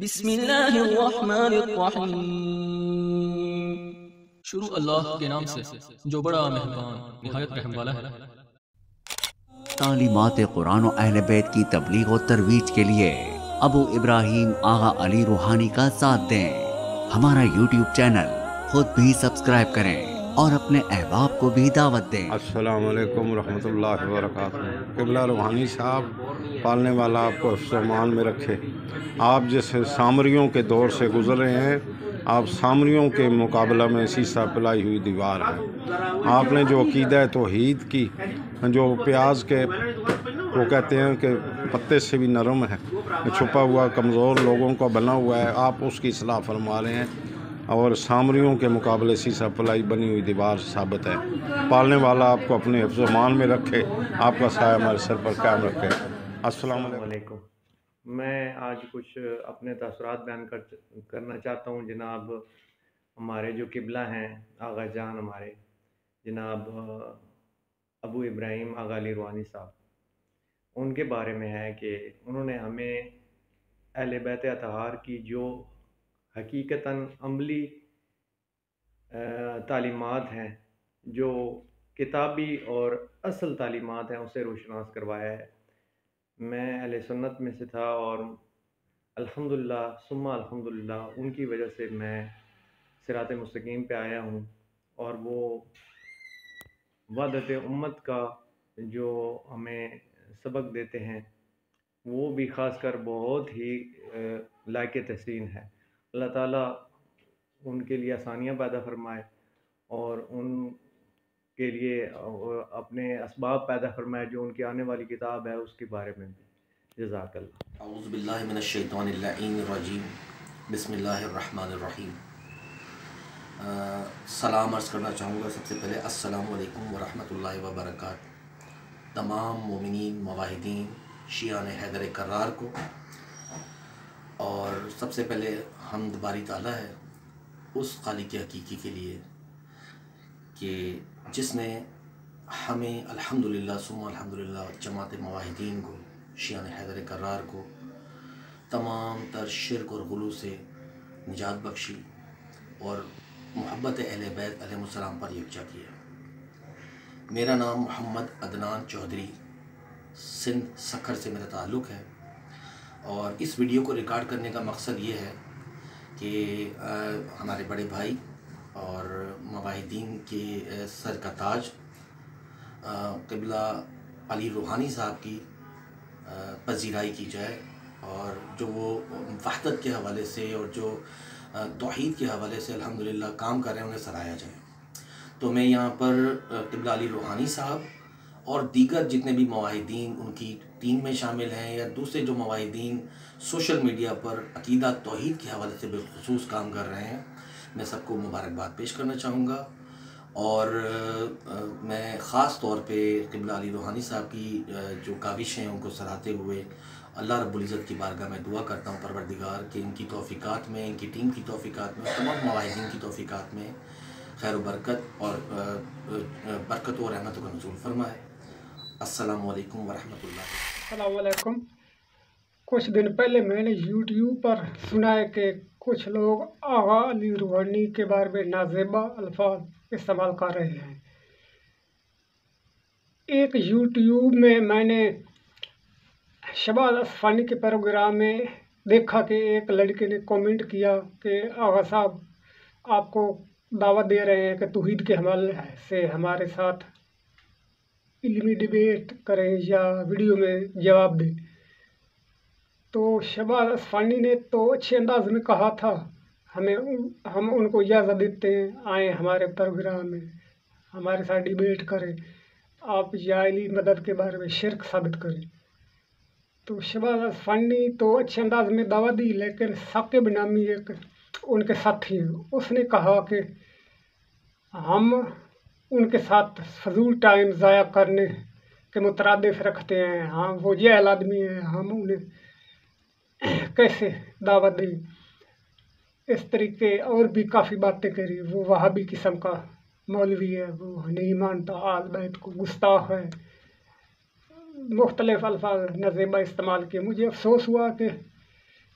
بسم اللہ الرحمن الرحیم، شروع اللہ کے نام سے جو بڑا مہربان نہایت رحم والا ہے۔ تعلیمات قرآن و اہل بیت کی تبلیغ و ترویج کے لیے ابو ابراہیم آغا علی روحانی کا ساتھ دیں۔ ہمارا یوٹیوب چینل خود بھی سبسکرائب کریں اور اپنے احباب کو بھی دعوت دیں۔ السلام علیکم ورحمۃ اللہ وبرکاتہ۔ قبلہ روحانی صاحب پالنے والا آپ کو حفظ و امان میں رکھے۔ آپ جس سامریوں کے دور سے گزر رہے ہیں، آپ سامریوں کے مقابلہ میں سیسا پلائی ہوئی دیوار ہے۔ آپ نے جو عقیدہ توحید کی، جو پیاز کے وہ کہتے ہیں کہ پتے سے بھی نرم ہے، چھپا ہوا کمزور لوگوں کا بنا ہوا ہے، آپ اس کی اصلاح فرما رہے ہیں اور سامریوں کے مقابلے سیسا پلائی بنی ہوئی دیوار ثابت ہے۔ پالنے والا آپ کو اپنے حفظ و امان میں رکھے، آپ کا سایہ ہمارے سر پر قائم رکھے۔ السلام علیکم۔ میں آج کچھ اپنے تاثرات بیان کرنا چاہتا ہوں۔ جناب ہمارے جو قبلہ ہیں، آغا جان ہمارے جناب ابو ابراہیم آغا علی روحانی صاحب، ان کے بارے میں ہے کہ انہوں نے ہمیں اہل بیت اطہار کی جو حقیقتاً عملی تعلیمات ہیں، جو کتابی اور اصل تعلیمات ہیں، اسے روشناس کروایا ہے۔ میں اہل سنت میں سے تھا اور الحمدللہ ثم الحمدللہ ان کی وجہ سے میں صراط مستقیم پہ آیا ہوں، اور وہ وحدت امت کا جو ہمیں سبق دیتے ہیں وہ بھی خاص کر بہت ہی لائق تحسین ہے۔ اللہ تعالیٰ ان کے لیے آسانیاں پیدا فرمائے اور ان کے لیے اپنے اسباب پیدا فرمائے جو ان کی آنے والی کتاب ہے اس کے بارے میں بھی۔ جزاک اللہ۔ اعوذ باللہ من الشیطان اللعین الرجیم، بسم اللہ الرحمن الرحیم۔ سلام عرض کرنا چاہوں گا سب سے پہلے، السلام علیکم ورحمۃ اللہ وبرکاتہ، تمام مومنین موحدین شیعان حیدر کرار کو۔ اور سب سے پہلے حمد باری تعالیٰ ہے اس خالق حقیقی کے لیے کہ جس نے ہمیں الحمدللہ ثم الحمدللہ جماعت موحدین کو، شیعان حیدر کرار کو تمام تر شرک اور غلو سے نجات بخشی اور محبت اہل بیت علیہ السلام پر یکجا کیا۔ میرا نام محمد عدنان چودھری، سندھ سکھر سے میرا تعلق ہے، اور اس ویڈیو کو ریکارڈ کرنے کا مقصد یہ ہے کہ ہمارے بڑے بھائی اور موحدین کے سر کا تاج قبلہ علی روحانی صاحب کی پذیرائی کی جائے، اور جو وہ وحدت کے حوالے سے اور جو توحید کے حوالے سے الحمدللہ کام کر رہے ہیں انہیں سراہا جائے۔ تو میں یہاں پر قبلہ علی روحانی صاحب اور دیگر جتنے بھی موحدین ان کی ٹیم میں شامل ہیں یا دوسرے جو موحدین سوشل میڈیا پر عقیدہ توحید کے حوالے سے بالخصوص کام کر رہے ہیں، میں سب کو مبارکباد پیش کرنا چاہوں گا۔ اور میں خاص طور پہ قبلہ علی روحانی صاحب کی جو کاوشیں ہیں ان کو سراہتے ہوئے اللہ رب العزت کی بارگاہ میں دعا کرتا ہوں پروردگار کہ ان کی توفیقات میں، ان کی ٹیم کی توفیقات میں، تمام موحدین کی توفیقات میں خیر و برکت اور برکت و رحمت کا نزول فرمائے۔ السلام علیکم ورحمۃ اللہ۔ السلام علیکم۔ کچھ دن پہلے میں نے یوٹیوب پر سنا ہے کہ کچھ لوگ آغا علی روحانی کے بارے میں نازیبا الفاظ استعمال کر رہے ہیں۔ ایک یوٹیوب میں نے شہباز اصفہانی کے پروگرام میں دیکھا کہ ایک لڑکے نے کامنٹ کیا کہ آغا صاحب آپ کو دعوت دے رہے ہیں کہ توحید کے حوالے سے ہمارے ساتھ علمی ڈیبیٹ کریں یا ویڈیو میں جواب دیں۔ تو شہباز اصفہانی نے تو اچھے انداز میں کہا تھا، ہم ان کو اجازت دیتے ہیں، آئیں ہمارے پروگرام میں ہمارے ساتھ ڈیبیٹ کریں، آپ جاہلی مدد کے بارے میں شرک ثابت کریں۔ تو شہباز اصفہانی تو اچھے انداز میں دعوت دی، لیکن ثاقب نامی ایک ان کے ساتھی ہیں، اس نے کہا کہ ہم ان کے ساتھ فضول ٹائم ضائع کرنے کے مترادف رکھتے ہیں، ہاں وہ جاہل آدمی ہیں، ہم انہیں کیسے دعوت دیں۔ اس طریقے اور بھی کافی باتیں کری۔ وہ وہابی قسم کا مولوی ہے، وہ نہیں مانتا آل بیت کو، گستاخ ہے، مختلف الفاظ نازیبا استعمال کیے۔ مجھے افسوس ہوا کہ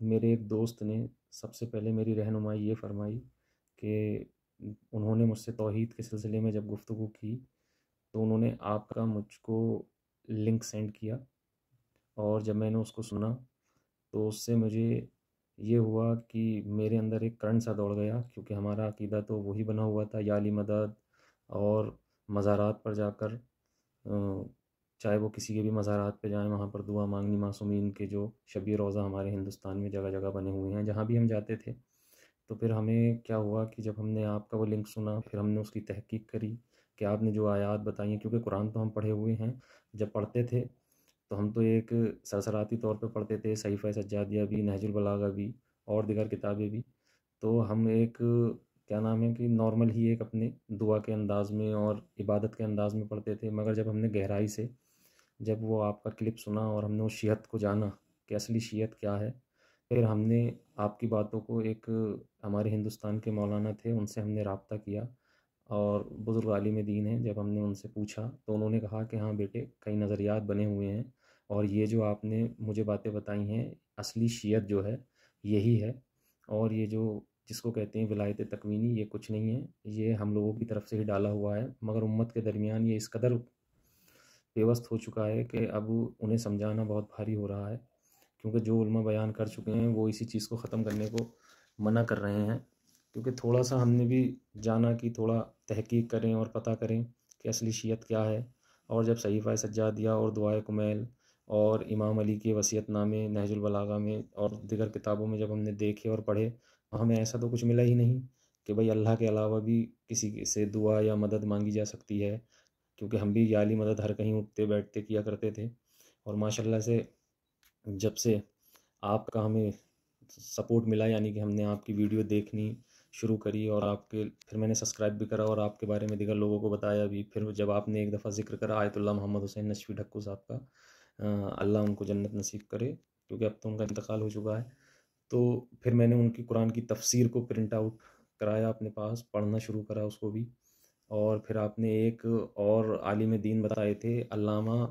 میرے ایک دوست نے سب سے پہلے میری رہنمائی یہ فرمائی کہ انہوں نے مجھ سے توحید کے سلسلے میں جب گفتگو کی تو انہوں نے آپ کا مجھ کو لنک سینڈ کیا، اور جب میں نے اس کو سنا تو اس سے مجھے یہ ہوا کہ میرے اندر ایک کرنٹ سا دوڑ گیا، کیونکہ ہمارا عقیدہ تو وہی بنا ہوا تھا، یا علی مدد، اور مزارات پر جا کر چاہے وہ کسی کے بھی مزارات پہ جائیں وہاں پر دعا مانگنی، معصومین کے جو شبیہ روضہ ہمارے ہندوستان میں جگہ جگہ بنے ہوئے ہیں، جہاں بھی ہم جاتے تھے۔ تو پھر ہمیں کیا ہوا کہ جب ہم نے آپ کا وہ لنک سنا، پھر ہم نے اس کی تحقیق کری کہ آپ نے جو آیات بتائی ہیں، کیونکہ قرآن تو ہم پڑھے ہوئے ہیں، جب پڑھتے تھے تو ہم تو ایک سرسراتی طور پہ پڑھتے تھے، صحیفہ سجادیہ بھی، نہج البلاغہ بھی، اور دیگر کتابیں بھی، تو ہم ایک کیا نام ہے کہ نارمل ہی ایک اپنے دعا کے انداز میں اور عبادت کے انداز میں پڑھتے تھے، مگر جب ہم نے گہرائی سے جب وہ آپ کا کلپ سنا اور ہم نے اس شیعت کو جانا کہ اصلی شیعت کیا ہے، پھر ہم نے آپ کی باتوں کو ایک ہمارے ہندوستان کے مولانا تھے ان سے ہم نے رابطہ کیا، اور بزرگ عالم دین ہیں، جب ہم نے ان سے پوچھا تو انہوں نے کہا کہ ہاں بیٹے، کئی نظریات بنے ہوئے ہیں، اور یہ جو آپ نے مجھے باتیں بتائی ہیں اصلی شیعت جو ہے یہی ہے، اور یہ جو جس کو کہتے ہیں ولایت تکوینی، یہ کچھ نہیں ہے، یہ ہم لوگوں کی طرف سے ہی ڈالا ہوا ہے، مگر امت کے درمیان یہ اس قدر پیوست ہو چکا ہے کہ اب انہیں سمجھانا بہت بھاری ہو رہا ہے، کیونکہ جو علماء بیان کر چکے ہیں وہ اسی چیز کو ختم کرنے کو منع کر رہے ہیں، کیونکہ تھوڑا سا ہم نے بھی جانا کہ تھوڑا تحقیق کریں اور پتہ کریں کہ اصلی شیعت کیا ہے، اور جب صحیفہ سجادیہ اور دعائے کمیل اور امام علی کے وصیت نامے نہج البلاغہ میں اور دیگر کتابوں میں جب ہم نے دیکھے اور پڑھے، ہمیں ایسا تو کچھ ملا ہی نہیں کہ بھئی اللہ کے علاوہ بھی کسی سے دعا یا مدد مانگی جا سکتی ہے، کیونکہ ہم بھی یا علی مدد ہر کہیں اٹھتے بیٹھتے کیا کرتے تھے، اور ماشاءاللہ سے جب سے آپ کا ہمیں سپورٹ ملا، یعنی کہ ہم نے آپ کی ویڈیو دیکھنی شروع کری، اور آپ کے پھر میں نے سبسکرائب بھی کرا اور آپ کے بارے میں دیگر لوگوں کو بتایا بھی، پھر جب آپ نے ایک دفعہ ذکر کرا آیت اللہ محمد حسین نشفی ڈھکو صاحب کا، اللہ ان کو جنت نصیب کرے، کیونکہ اب تو ان کا انتقال ہو چکا ہے، تو پھر میں نے ان کی قرآن کی تفسیر کو پرنٹ آؤٹ کرایا اپنے پاس، پڑھنا شروع کرا اس کو بھی، اور پھر آپ نے ایک اور عالم دین بتائے تھے علامہ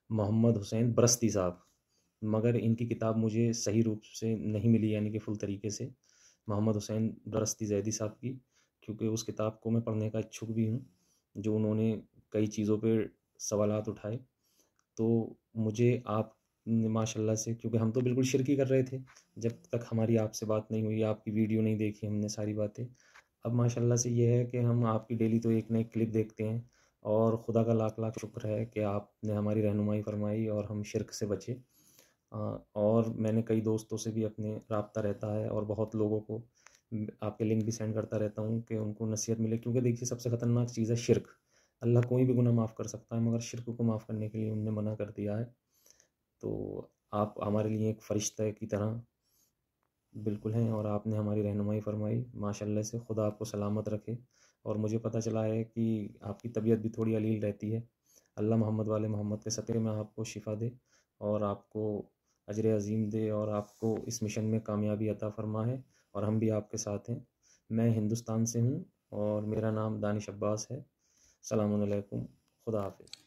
محمد حسین برستی صاحب، مگر ان کی کتاب مجھے صحیح روپ سے نہیں ملی، یعنی کہ فل طریقے سے، محمد حسین برستی زیدی صاحب کی، کیونکہ اس کتاب کو میں پڑھنے کا اچھک بھی ہوں، جو انہوں نے کئی چیزوں پہ سوالات اٹھائے، تو مجھے آپ نے ماشاءاللہ سے، کیونکہ ہم تو بالکل شرک ہی کر رہے تھے جب تک ہماری آپ سے بات نہیں ہوئی، آپ کی ویڈیو نہیں دیکھی ہم نے ساری باتیں، اب ماشاءاللہ سے یہ ہے کہ ہم آپ کی ڈیلی تو ایک نہ ایک کلپ دیکھتے ہیں، اور خدا کا لاکھ لاکھ شکر ہے کہ آپ نے ہماری رہنمائی فرمائی اور ہم شرک سے بچے، اور میں نے کئی دوستوں سے بھی اپنے رابطہ رہتا ہے، اور بہت لوگوں کو آپ کے لنک بھی سینڈ کرتا رہتا ہوں کہ ان کو نصیحت ملے، کیونکہ دیکھیے سب سے خطرناک چیز ہے شرک، اللہ کوئی بھی گناہ معاف کر سکتا ہے، مگر شرک کو معاف کرنے کے لیے انہوں نے منع کر دیا ہے، تو آپ ہمارے لیے ایک فرشتہ کی طرح بالکل ہیں، اور آپ نے ہماری رہنمائی فرمائی، ماشاءاللہ سے خدا آپ کو سلامت رکھے، اور مجھے پتہ چلا ہے کہ آپ کی طبیعت بھی تھوڑی علیل رہتی ہے، اللہ محمد والے محمد کے صدقے میں آپ کو شفا دے، اور آپ کو اجر عظیم دے، اور آپ کو اس مشن میں کامیابی عطا فرمائے، اور ہم بھی آپ کے ساتھ ہیں۔ میں ہندوستان سے ہوں اور میرا نام دانش عباس ہے۔ السلام علیکم، خدا حافظ۔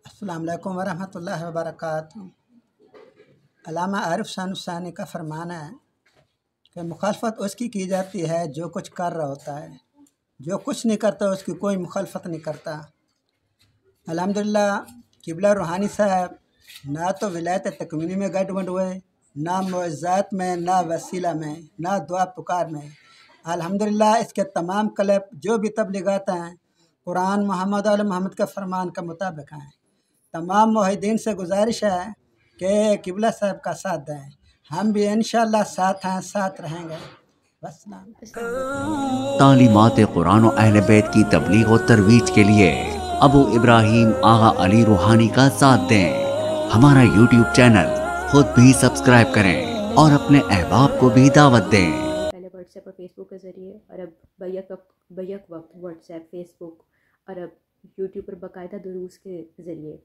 السلام علیکم ورحمۃ اللہ وبرکاتہ۔ علامہ عارف ثانی کا فرمان ہے کہ مخالفت اس کی جاتی ہے جو کچھ کر رہا ہوتا ہے، جو کچھ نہیں کرتا اس کی کوئی مخالفت نہیں کرتا۔ الحمدللہ قبلہ روحانی صاحب نہ تو ولایت تکوینی میں گڈبڈ ہوئے، نہ معجزات میں، نہ وسیلہ میں، نہ دعا پکار میں۔ الحمدللہ اس کے تمام کلپ جو بھی تبلیغات ہیں قرآن محمد علیہ محمد کے فرمان کے مطابق ہیں۔ تمام موحدین سے گزارش ہے کہ قبلہ صاحب کا ساتھ دیں، ہم بھی انشاءاللہ ساتھ ہیں، ساتھ رہیں گے۔ تعلیمات قرآن و اہل بیت کی تبلیغ و ترویج کے لیے ابو ابراہیم آغا علی روحانی کا ساتھ دیں۔ ہمارا یوٹیوب چینل خود بھی سبسکرائب کریں اور اپنے احباب کو بھی دعوت دیں۔ پہلے واٹس ایپ اور فیس بک کے ذریعے، اور اب بیک وقت واٹس ایپ، فیس بک اور اب یوٹیوب پر باقاعدہ دروس کے ذریعے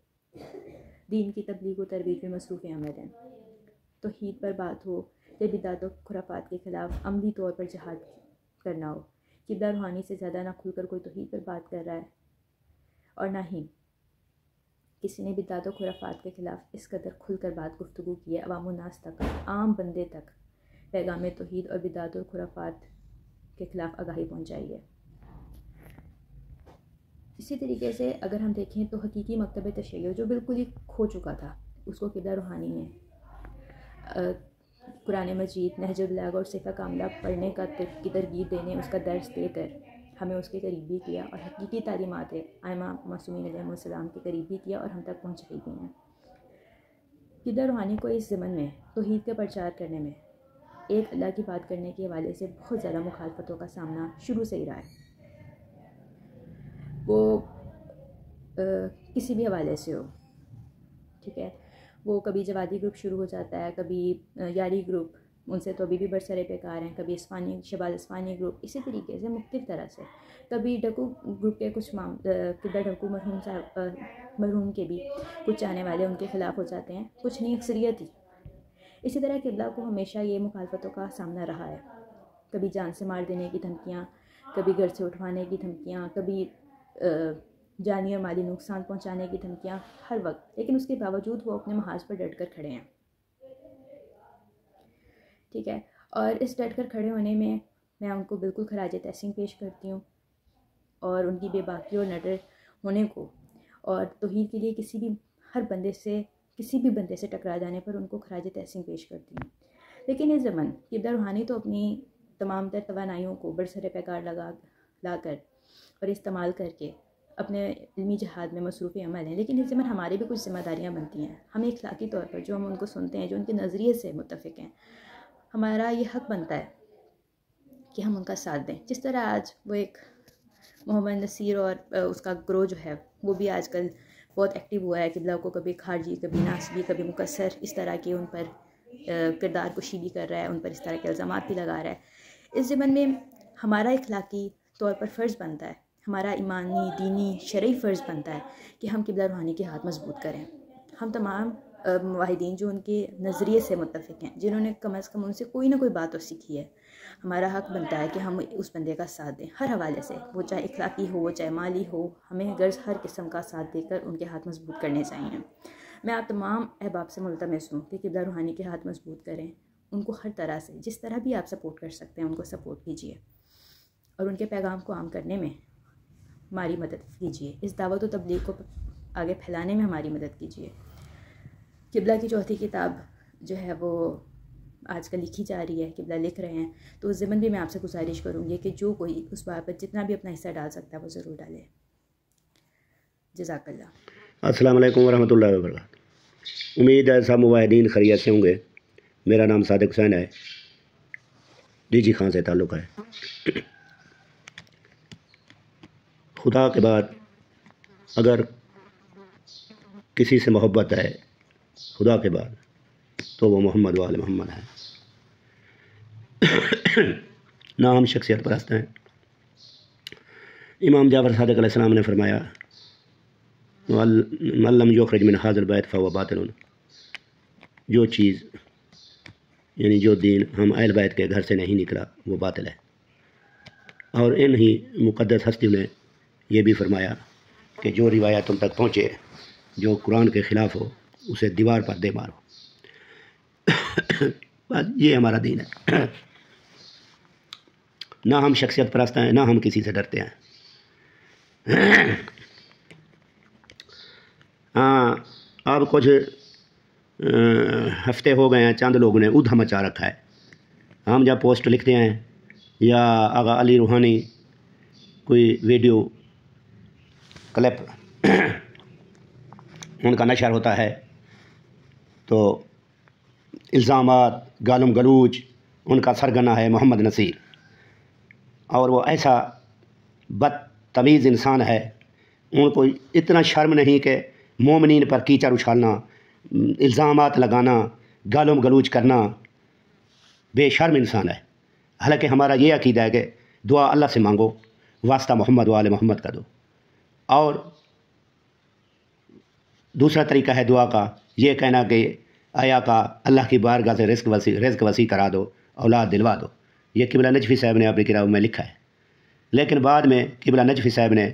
دین کی تبلیغ و ترویج میں مصروف عمل ہیں۔ توحید پر بات ہو یا بدعت و خرافات کے خلاف عملی طور پر جہاد کرنا ہو، قبلہ روحانی سے زیادہ نہ کھل کر کوئی توحید پر بات کر رہا ہے، اور نہ ہی کسی نے بدعت و خرافات کے خلاف اس قدر کھل کر بات گفتگو کی ہے عوام الناس تک، عام بندے تک، پیغام توحید اور بدعت اور خرافات کے خلاف آگاہی پہنچائی ہے۔ اسی طریقے سے اگر ہم دیکھیں تو حقیقی مکتب تشیع جو بالکل ہی کھو چکا تھا، اس کو قبلہ روحانی نے قرآن مجید، نہج البلاغہ اور صفہ کاملہ پڑھنے کی ترغیب دینے، اس کا درس دے کر ہمیں اس کے قریب بھی کیا، اور حقیقی تعلیمات ائمہ معصومین علیہ السلام کے قریب بھی کیا اور ہم تک پہنچائی بھی ہیں۔ قبلہ روحانی کو اس ضمن میں توحید کا پرچار کرنے میں ایک اللہ کی بات کرنے کے حوالے سے بہت زیادہ مخالفتوں کا سامنا شروع سے ہی رہا ہے۔ وہ کسی بھی حوالے سے ہو، ٹھیک ہے، وہ کبھی جوادی گروپ شروع ہو جاتا ہے، کبھی یاری گروپ، ان سے تو ابھی بھی برسر پیکار ہیں، کبھی اسفانی شبال اسفانی گروپ، اسی طریقے سے مختلف طرح سے، کبھی ڈکو گروپ کے کچھ قبلہ ڈکو مرحوم کے بھی کچھ چاہنے والے ان کے خلاف ہو جاتے ہیں، کچھ نہیں، اکثریت ہی۔ اسی طرح قبلہ کو ہمیشہ یہ مخالفتوں کا سامنا رہا ہے، کبھی جان سے مار دینے کی دھمکیاں، کبھی گھر سے اٹھوانے کی دھمکیاں، کبھی جانی اور مالی نقصان پہنچانے کی دھمکیاں، ہر وقت، لیکن اس کے باوجود وہ اپنے محاذ پر ڈٹ کر کھڑے ہیں، ٹھیک ہے۔ اور اس ڈٹ کر کھڑے ہونے میں میں ان کو بالکل خراج تحسین پیش کرتی ہوں، اور ان کی بے باکی اور نڈر ہونے کو، اور توحید کے لیے کسی بھی بندے سے ٹکرا جانے پر ان کو خراج تحسین پیش کرتی ہوں۔ لیکن اس زمن قبلہ روحانی تو اپنی تمام تر توانائیوں کو برسر پیکار لا کر اور استعمال کر کے اپنے علمی جہاد میں مصروف عمل ہیں، لیکن اس زمن ہماری بھی کچھ ذمہ داریاں بنتی ہیں۔ ہمیں اخلاقی طور پر جو ہم ان کو سنتے ہیں، جو ان کے نظریے سے متفق ہیں، ہمارا یہ حق بنتا ہے کہ ہم ان کا ساتھ دیں۔ جس طرح آج وہ ایک محمد نصیر اور اس کا گروہ جو ہے وہ بھی آج کل بہت ایکٹیو ہوا ہے، قبلہ کو کبھی خارجی، کبھی ناسبی، کبھی مکسر، اس طرح کے ان پر کردار کشی بھی کر رہا ہے، ان پر اس طرح کے الزامات بھی لگا رہا ہے۔ اس زمن میں ہمارا اخلاقی طور پر فرض بنتا ہے، ہمارا ایمانی، دینی، شرعی فرض بنتا ہے کہ ہم قبلہ روحانی کے ہاتھ مضبوط کریں۔ ہم تمام موحدین جو ان کے نظریے سے متفق ہیں، جنہوں نے کم از کم ان سے کوئی نہ کوئی بات تو سیکھی ہے، ہمارا حق بنتا ہے کہ ہم اس بندے کا ساتھ دیں، ہر حوالے سے، وہ چاہے اخلاقی ہو، چاہے مالی ہو، ہمیں غرض ہر قسم کا ساتھ دے کر ان کے ہاتھ مضبوط کرنے چاہیے۔ میں آپ تمام احباب سے ملتمس ہوں کہ قبلہ روحانی کے ہاتھ مضبوط کریں، ان کو ہر طرح سے، جس طرح بھی آپ سپورٹ کر سکتے ہیں ان کو سپورٹ کیجیے، اور ان کے پیغام کو عام کرنے میں ہماری مدد کیجیے، اس دعوت و تبلیغ کو آگے پھیلانے میں ہماری مدد کیجیے۔ قبلہ کی چوتھی کتاب جو ہے وہ آج کل لکھی جا رہی ہے، قبلہ لکھ رہے ہیں، تو اس ضمن بھی میں آپ سے گزارش کروں گی کہ جو کوئی اس بات پر جتنا بھی اپنا حصہ ڈال سکتا ہے وہ ضرور ڈالے۔ جزاک اللہ۔ السلام علیکم ورحمۃ اللہ وبرکاتہ۔ امید ہے سب مواہدین خیریت سے ہوں گے۔ میرا نام صادق حسین ہے، ڈی جی خان سے تعلق ہے۔ خدا کے بعد اگر کسی سے محبت ہے خدا کے بعد تو وہ محمد وآل محمد ہے۔ نہ ہم شخصیت پرست ہیں۔ امام جعفر صادق علیہ السلام نے فرمایا من لم یخرج من ھذا البیت فہو باطل، جو چیز یعنی جو دین ہم اہل بیت کے گھر سے نہیں نکلا وہ باطل ہے۔ اور ان ہی مقدس ہستیوں نے یہ بھی فرمایا کہ جو روایت تم تک پہنچے جو قرآن کے خلاف ہو اسے دیوار پر دے مارو۔ بس یہ ہمارا دین ہے۔ نہ ہم شخصیت پرست ہیں، نہ ہم کسی سے ڈرتے ہیں۔ ہاں، اب کچھ ہفتے ہو گئے ہیں، چند لوگوں نے ادھم مچا رکھا ہے۔ ہم جب پوسٹ لکھتے ہیں یا آغا علی روحانی کوئی ویڈیو کلپ ان کا نشر ہوتا ہے تو الزامات، گالم گلوچ، ان کا سرگنا ہے محمد نصیر، اور وہ ایسا بدتمیز انسان ہے، ان کو اتنا شرم نہیں کہ مومنین پر کیچڑ اچھالنا، الزامات لگانا، گالم گلوچ کرنا، بے شرم انسان ہے۔ حالانکہ ہمارا یہ عقیدہ ہے کہ دعا اللہ سے مانگو، واسطہ محمد وآل محمد کا دو، اور دوسرا طریقہ ہے دعا کا یہ کہنا کہ آیا کا اللہ کی بارگاہ سے رزق وسیع کرا دو، اولاد دلوا دو۔ یہ قبلہ نجفی صاحب نے اپنی کتاب میں لکھا ہے، لیکن بعد میں قبلہ نجفی صاحب نے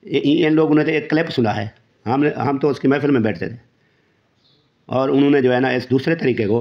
ان لوگوں نے تو ایک کلپ سنا ہے، ہم تو اس کی محفل میں بیٹھتے تھے، اور انہوں نے جو ہے نا اس دوسرے طریقے کو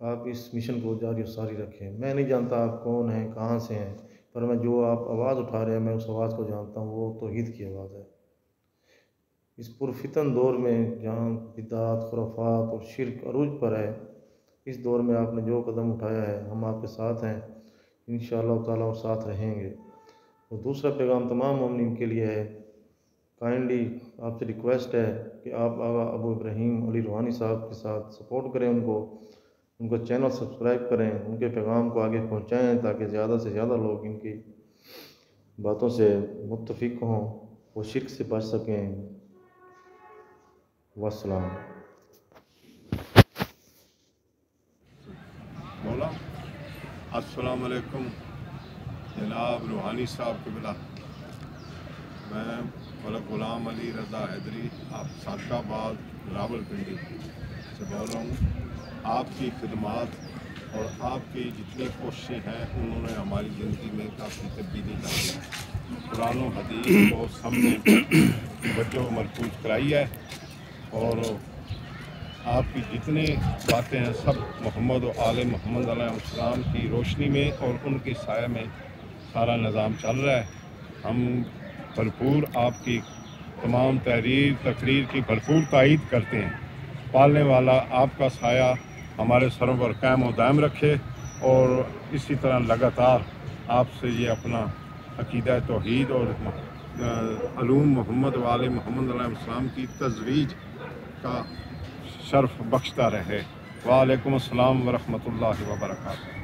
آپ اس مشن کو جاری و ساری رکھیں۔ میں نہیں جانتا آپ کون ہیں، کہاں سے ہیں، پر میں جو آپ آواز اٹھا رہے ہیں میں اس آواز کو جانتا ہوں، وہ توحید کی آواز ہے۔ اس پرفتن دور میں جہاں بدعات، خرافات اور شرک عروج پر ہے، اس دور میں آپ نے جو قدم اٹھایا ہے ہم آپ کے ساتھ ہیں انشاءاللہ تعالیٰ، اور ساتھ رہیں گے۔ اور دوسرا پیغام تمام مومنین کے لیے ہے، کائنڈلی آپ سے ریکویسٹ ہے کہ آپ آغا ابو ابراہیم علی روحانی صاحب کے ساتھ سپورٹ کریں، ان کو چینل سبسکرائب کریں، ان کے پیغام کو آگے پہنچائیں تاکہ زیادہ سے زیادہ لوگ ان کی باتوں سے متفق ہوں، وہ شرک سے بچ سکیں۔ والسلام۔ بولا السلام علیکم جناب روحانی صاحب کے بلا، میں ملک غلام علی رضا حیدری آپ سادہ آباد راول پنڈی سے بول رہا ہوں۔ آپ کی خدمات اور آپ کی جتنی کوششیں ہیں انہوں نے ہماری زندگی میں کافی تبدیلی لائی ہے، قرآن و حدیث کو سب نے توجہ مرکوز کرائی ہے، اور آپ کی جتنی باتیں ہیں سب محمد و آل محمد علیہ السلام کی روشنی میں اور ان کے سائے میں سارا نظام چل رہا ہے۔ ہم بھرپور آپ کی تمام تقریر کی بھرپور تائید کرتے ہیں۔ پالنے والا آپ کا سایہ ہمارے سروں پر قائم و دائم رکھے، اور اسی طرح لگاتار آپ سے یہ اپنا عقیدہ توحید اور علوم محمد و آل محمد علیہ السلام کی تزویج کا شرف بخشتا رہے۔ وعلیکم السلام ورحمۃ اللہ وبرکاتہ۔